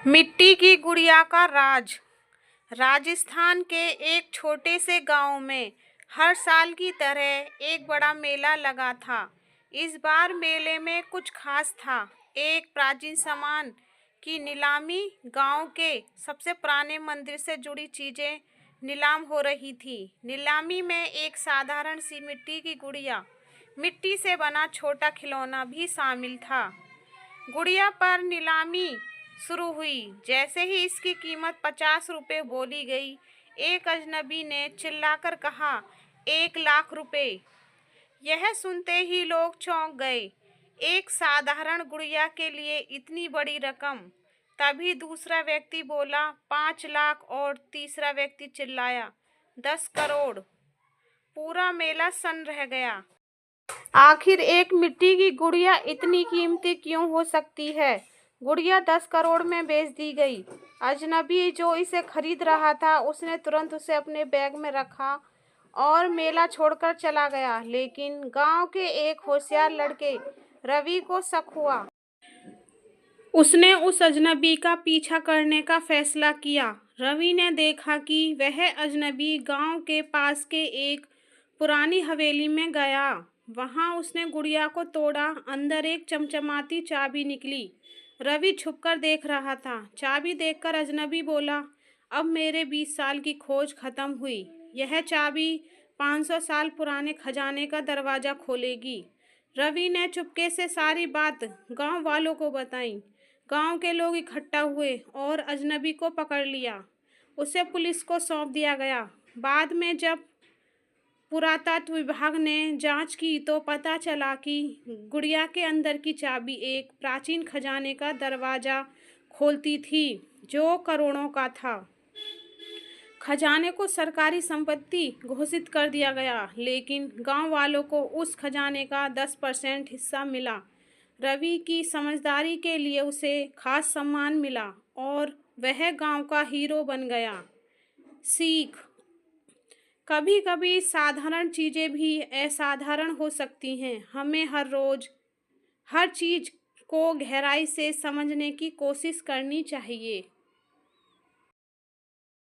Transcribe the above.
मिट्टी की गुड़िया का राज। राजस्थान के एक छोटे से गांव में हर साल की तरह एक बड़ा मेला लगा था। इस बार मेले में कुछ खास था। एक प्राचीन सामान की नीलामी, गांव के सबसे पुराने मंदिर से जुड़ी चीजें नीलाम हो रही थी। नीलामी में एक साधारण सी मिट्टी की गुड़िया, मिट्टी से बना छोटा खिलौना भी शामिल था। गुड़िया पर नीलामी शुरू हुई। जैसे ही इसकी कीमत 50 रुपये बोली गई, एक अजनबी ने चिल्लाकर कहा, 1 लाख रुपए। यह सुनते ही लोग चौंक गए। एक साधारण गुड़िया के लिए इतनी बड़ी रकम। तभी दूसरा व्यक्ति बोला, 5 लाख, और तीसरा व्यक्ति चिल्लाया, 10 करोड़। पूरा मेला सन्न रह गया। आखिर एक मिट्टी की गुड़िया इतनी कीमती क्यों हो सकती है? गुड़िया 10 करोड़ में बेच दी गई। अजनबी जो इसे खरीद रहा था, उसने तुरंत उसे अपने बैग में रखा और मेला छोड़कर चला गया। लेकिन गांव के एक होशियार लड़के रवि को शक हुआ। उसने उस अजनबी का पीछा करने का फैसला किया। रवि ने देखा कि वह अजनबी गांव के पास के एक पुरानी हवेली में गया। वहां उसने गुड़िया को तोड़ा। अंदर एक चमचमाती चाबी निकली। रवि छुपकर देख रहा था। चाबी देखकर अजनबी बोला, अब मेरे 20 साल की खोज खत्म हुई। यह चाबी 500 साल पुराने खजाने का दरवाजा खोलेगी। रवि ने चुपके से सारी बात गांव वालों को बताई। गांव के लोग इकट्ठा हुए और अजनबी को पकड़ लिया। उसे पुलिस को सौंप दिया गया। बाद में जब पुरातत्व विभाग ने जांच की तो पता चला कि गुड़िया के अंदर की चाबी एक प्राचीन खजाने का दरवाजा खोलती थी, जो करोड़ों का था। खजाने को सरकारी संपत्ति घोषित कर दिया गया, लेकिन गांव वालों को उस खजाने का 10% हिस्सा मिला। रवि की समझदारी के लिए उसे खास सम्मान मिला और वह गांव का हीरो बन गया। सीख: कभी कभी साधारण चीज़ें भी असाधारण हो सकती हैं। हमें हर रोज़ हर चीज़ को गहराई से समझने की कोशिश करनी चाहिए।